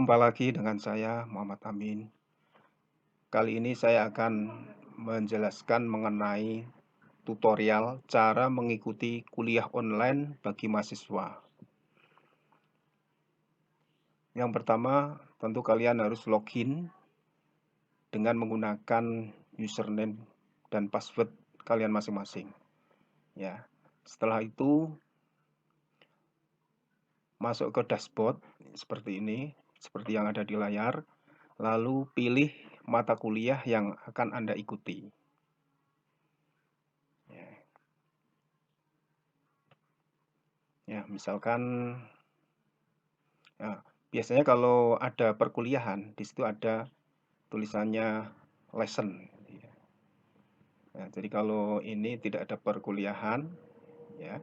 Jumpa lagi dengan saya Muhammad Amin. Kali ini saya akan menjelaskan mengenai tutorial cara mengikuti kuliah online bagi mahasiswa. Yang pertama, tentu kalian harus login dengan menggunakan username dan password kalian masing-masing. Ya. Setelah itu masuk ke dashboard seperti ini, seperti yang ada di layar. Lalu pilih mata kuliah yang akan Anda ikuti. Ya, misalkan biasanya kalau ada perkuliahan, di situ ada tulisannya lesson. Ya, jadi kalau ini tidak ada perkuliahan, ya,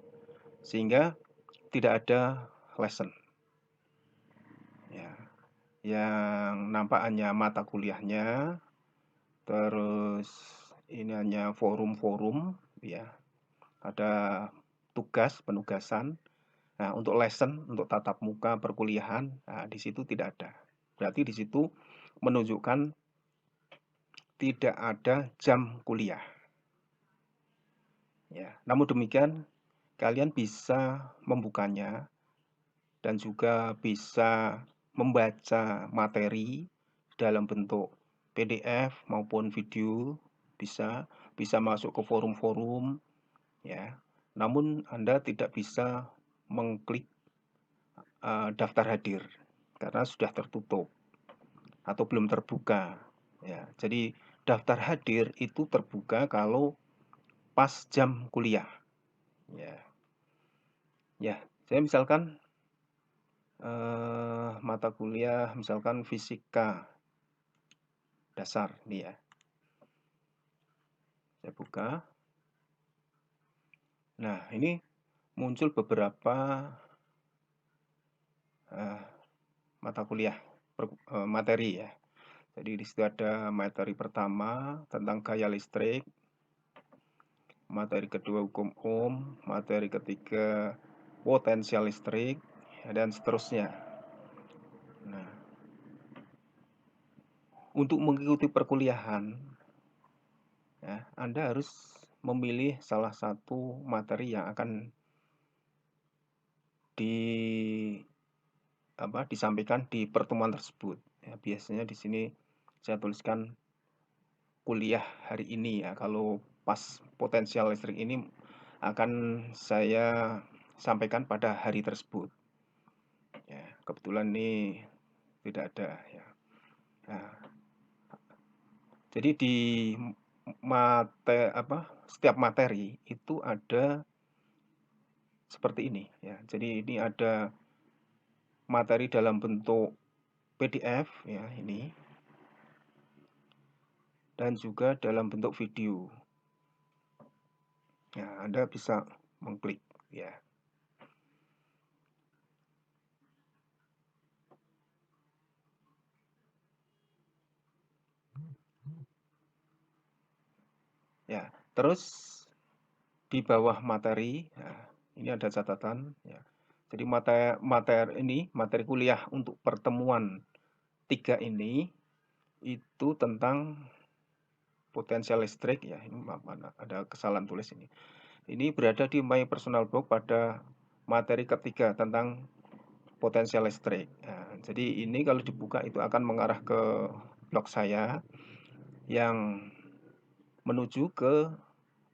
sehingga tidak ada lesson. Ya, yang nampak hanya mata kuliahnya, terus ini hanya forum-forum, ya, ada tugas penugasan. Nah, untuk lesson, untuk tatap muka perkuliahan, nah, di situ tidak ada. Berarti di situ menunjukkan tidak ada jam kuliah. Ya, namun demikian, kalian bisa membukanya dan juga bisa membaca materi dalam bentuk PDF maupun video, bisa masuk ke forum-forum, ya. Namun Anda tidak bisa mengklik daftar hadir karena sudah tertutup atau belum terbuka. Ya, jadi daftar hadir itu terbuka kalau pas jam kuliah. Ya, saya misalkan mata kuliah misalkan fisika dasar nih ya. Saya buka. Nah, ini muncul beberapa mata kuliah materi ya. Jadi di situ ada materi pertama tentang gaya listrik, materi kedua hukum ohm, materi ketiga potensial listrik, dan seterusnya. Nah, untuk mengikuti perkuliahan, ya, Anda harus memilih salah satu materi yang akan disampaikan di pertemuan tersebut. Ya, biasanya di sini saya tuliskan kuliah hari ini ya. Kalau pas potensial listrik ini akan saya sampaikan pada hari tersebut. Ya, kebetulan ini tidak ada ya. Nah, jadi di setiap materi itu ada seperti ini ya. Jadi ini ada materi dalam bentuk PDF ya ini, dan juga dalam bentuk video. Nah, Anda bisa mengklik ya. Ya, terus di bawah materi, nah, ini ada catatan ya. Jadi materi kuliah untuk pertemuan 3 ini itu tentang potensial listrik ya. Ini ada kesalahan tulis ini. Ini berada di My Personal Blog pada materi ketiga tentang potensial listrik. Nah, jadi ini kalau dibuka itu akan mengarah ke blog saya yang menuju ke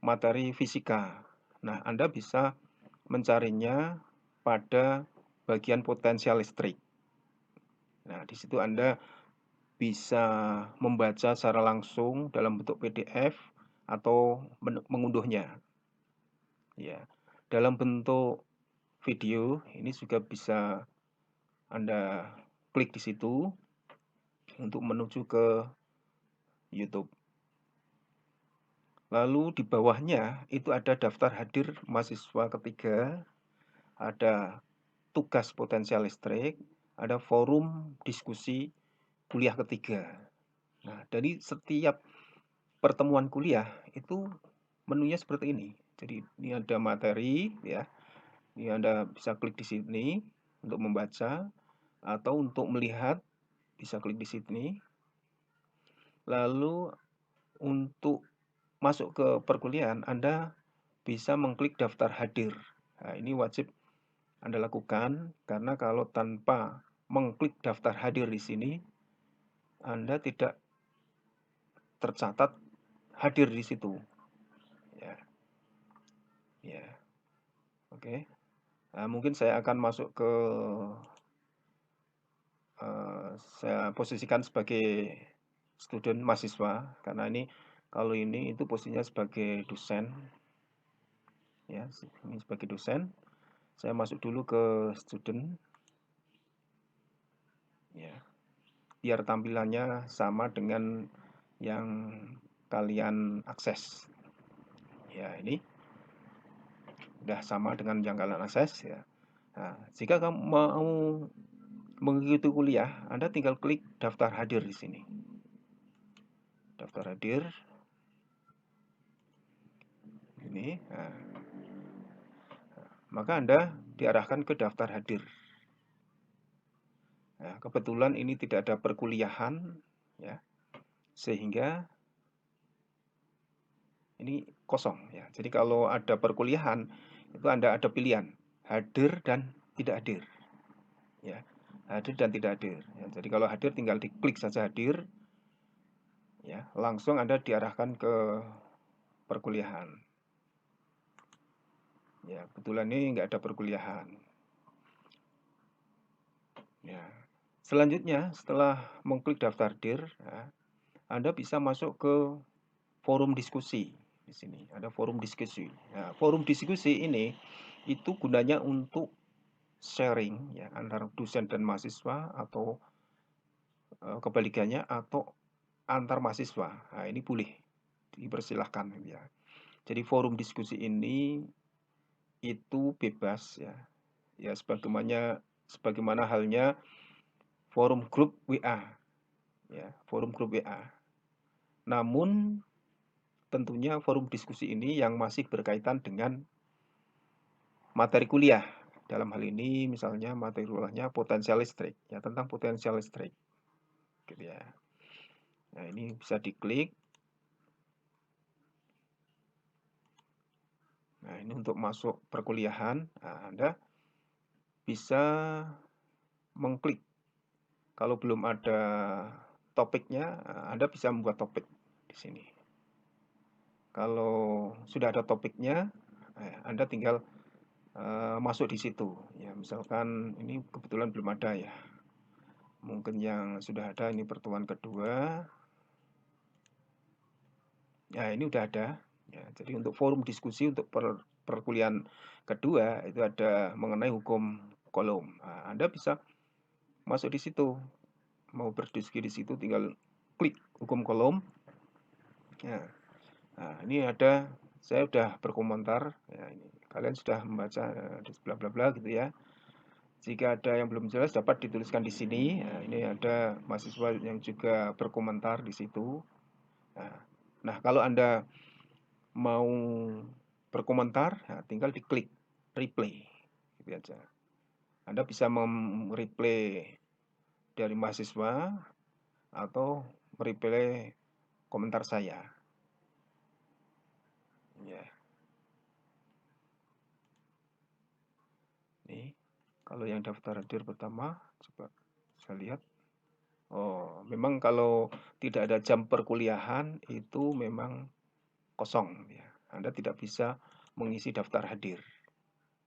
materi fisika. Nah, Anda bisa mencarinya pada bagian potensial listrik. Nah, di situ Anda bisa membaca secara langsung dalam bentuk PDF atau mengunduhnya. Ya, dalam bentuk video ini juga bisa Anda klik di situ untuk menuju ke YouTube. Lalu di bawahnya itu ada daftar hadir mahasiswa ketiga, ada tugas potensial listrik, ada forum diskusi kuliah ketiga. Nah, dari setiap pertemuan kuliah itu menunya seperti ini. Jadi ini ada materi ya. Ini Anda bisa klik di sini untuk membaca atau untuk melihat bisa klik di sini. Lalu untuk masuk ke perkuliahan, Anda bisa mengklik daftar hadir. Nah, ini wajib Anda lakukan, karena kalau tanpa mengklik daftar hadir di sini, Anda tidak tercatat hadir di situ. Ya, ya, oke. Nah, mungkin saya akan masuk ke saya posisikan sebagai student mahasiswa, karena kalau ini itu posisinya sebagai dosen, ya, ini sebagai dosen. Saya masuk dulu ke student, ya, biar tampilannya sama dengan yang kalian akses. Ya, ini udah sama dengan yang kalian akses, ya. Nah, jika kamu mau mengikuti kuliah, Anda tinggal klik daftar hadir di sini. Daftar hadir. Ini. Nah, maka Anda diarahkan ke daftar hadir. Nah, kebetulan ini tidak ada perkuliahan, ya, sehingga ini kosong, ya. Jadi kalau ada perkuliahan, itu Anda ada pilihan hadir dan tidak hadir, ya, hadir dan tidak hadir. Ya, jadi kalau hadir tinggal diklik saja hadir, ya, langsung Anda diarahkan ke perkuliahan. Ya, kebetulan ini nggak ada perkuliahan. Ya. Selanjutnya, setelah mengklik daftar hadir, ya, Anda bisa masuk ke forum diskusi. Di sini ada forum diskusi. Nah, forum diskusi ini itu gunanya untuk sharing, ya, antara dosen dan mahasiswa, atau kebalikannya, atau antar mahasiswa. Nah, ini boleh dipersilahkan, ya. Jadi forum diskusi ini itu bebas, ya. Ya, sebagaimana halnya forum grup WA, ya, forum grup WA. Namun tentunya forum diskusi ini yang masih berkaitan dengan materi kuliah. Dalam hal ini misalnya materi kuliahnya potensial listrik, ya, tentang potensial listrik, gitu ya. Nah, ini bisa diklik. Nah, ini untuk masuk perkuliahan. Nah, Anda bisa mengklik. Kalau belum ada topiknya, Anda bisa membuat topik di sini. Kalau sudah ada topiknya, Anda tinggal masuk di situ. Ya, misalkan ini kebetulan belum ada, ya. Mungkin yang sudah ada ini pertemuan kedua. Ya, ini udah ada. Ya, jadi untuk forum diskusi untuk perkuliahan kedua itu ada mengenai hukum kolom. Nah, Anda bisa masuk di situ. Mau berdiskusi di situ tinggal klik hukum kolom. Ya. Nah, ini ada, saya sudah berkomentar. Ya, ini kalian sudah membaca di bla bla bla, gitu ya. Jika ada yang belum jelas dapat dituliskan di sini. Nah, ini ada mahasiswa yang juga berkomentar di situ. Nah, kalau Anda mau berkomentar, nah, tinggal diklik replay, gitu aja. Anda bisa mereplay dari mahasiswa atau mereplay komentar saya. Ya. Nih, kalau yang daftar hadir pertama, coba saya lihat. Oh, memang kalau tidak ada jam perkuliahan itu memang kosong, ya. Anda tidak bisa mengisi daftar hadir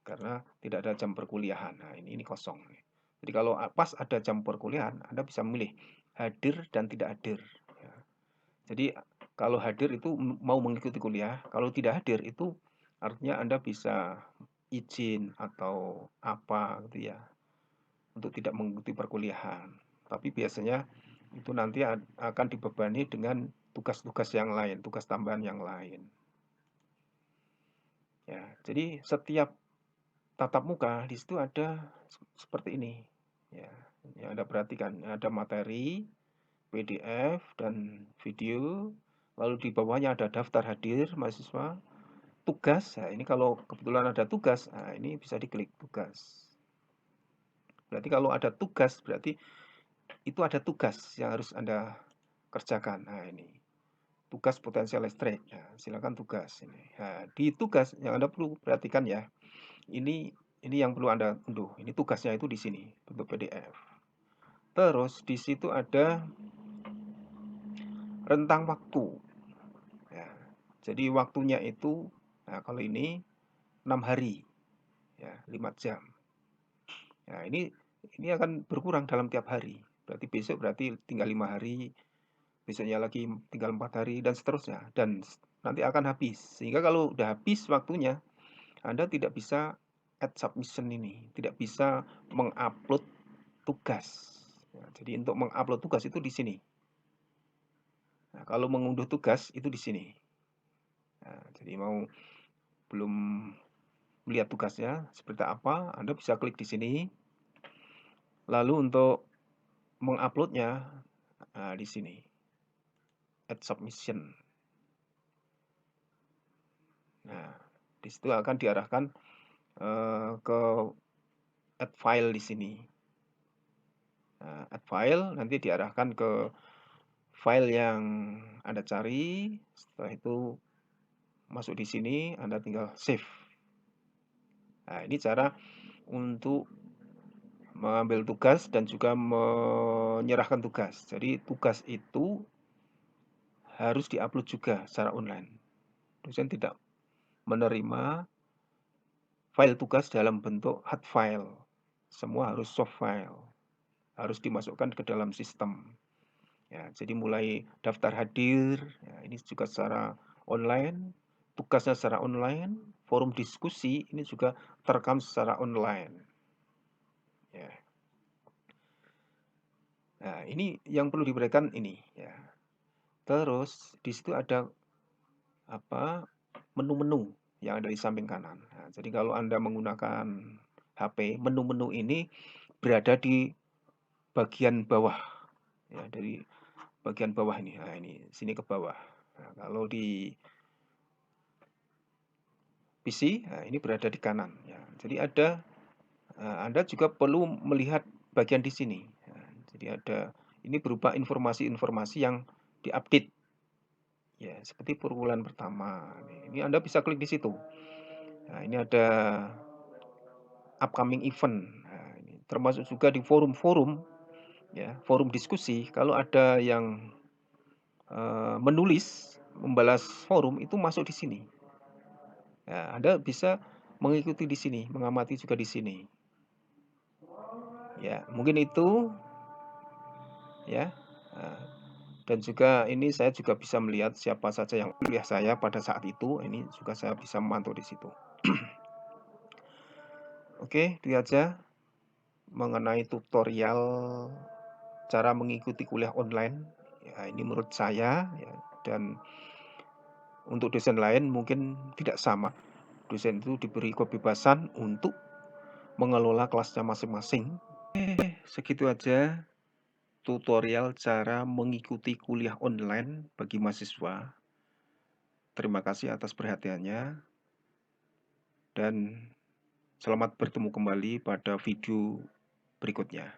karena tidak ada jam perkuliahan. Nah, ini kosong. Jadi kalau pas ada jam perkuliahan, Anda bisa memilih hadir dan tidak hadir, ya. Jadi kalau hadir itu mau mengikuti kuliah, kalau tidak hadir itu artinya Anda bisa izin atau apa, gitu ya, untuk tidak mengikuti perkuliahan. Tapi biasanya itu nanti akan dibebani dengan tugas-tugas yang lain, tugas tambahan yang lain. Ya, jadi setiap tatap muka di situ ada seperti ini. Ya, yang Anda perhatikan, ada materi, PDF, dan video. Lalu di bawahnya ada daftar hadir mahasiswa, tugas. Nah, ini kalau kebetulan ada tugas, nah ini bisa diklik tugas. Berarti kalau ada tugas, berarti itu ada tugas yang harus Anda kerjakan. Nah, ini tugas potensial listrik. Nah, silakan tugas ini. Nah, di tugas yang Anda perlu perhatikan ya. Ini yang perlu Anda unduh. Ini tugasnya itu di sini bentuk PDF. Terus di situ ada rentang waktu. Ya, jadi waktunya itu, nah kalau ini 6 hari, ya 5 jam. Nah ini akan berkurang dalam tiap hari. Berarti besok berarti tinggal 5 hari, besoknya lagi tinggal 4 hari dan seterusnya. Dan nanti akan habis. Sehingga kalau udah habis waktunya, Anda tidak bisa add submission ini, tidak bisa mengupload tugas. Ya, jadi untuk mengupload tugas itu di sini. Nah, kalau mengunduh tugas itu di sini. Nah, jadi belum melihat tugasnya seperti apa, Anda bisa klik di sini. Lalu untuk menguploadnya, nah, di sini, add submission. Nah, di situ akan diarahkan ke add file di sini. Nah, add file nanti diarahkan ke file yang Anda cari. Setelah itu masuk di sini, Anda tinggal save. Nah, ini cara untuk mengambil tugas dan juga menyerahkan tugas. Jadi tugas itu harus diupload juga secara online. Dosen tidak menerima file tugas dalam bentuk hard file. Semua harus soft file. Harus dimasukkan ke dalam sistem. Ya, jadi mulai daftar hadir, ya, ini juga secara online, tugasnya secara online, forum diskusi ini juga terekam secara online. Ya. Nah, ini yang perlu diberikan ini. Ya. Terus di situ ada menu-menu yang ada di samping kanan. Nah, jadi kalau Anda menggunakan HP, menu-menu ini berada di bagian bawah. Ya, dari bagian bawah ini. Nah, ini sini ke bawah. Nah, kalau di PC, nah, ini berada di kanan. Ya, jadi Anda juga perlu melihat bagian di sini. Nah, jadi ini berupa informasi-informasi yang diupdate. Ya, seperti perkuliahan pertama. Ini Anda bisa klik di situ. Nah, ini ada upcoming event. Nah, ini termasuk juga di forum-forum, ya, forum diskusi. Kalau ada yang menulis, membalas forum itu masuk di sini. Nah, Anda bisa mengikuti di sini, mengamati juga di sini. Ya, mungkin itu, ya. Nah, dan juga ini saya juga bisa melihat siapa saja yang kuliah saya pada saat itu. Ini juga saya bisa memantau di situ. Oke, itu aja mengenai tutorial cara mengikuti kuliah online. Ya, ini menurut saya, ya, dan untuk dosen lain mungkin tidak sama. Dosen itu diberi kebebasan untuk mengelola kelasnya masing-masing. Segitu aja tutorial cara mengikuti kuliah online bagi mahasiswa. Terima kasih atas perhatiannya dan selamat bertemu kembali pada video berikutnya.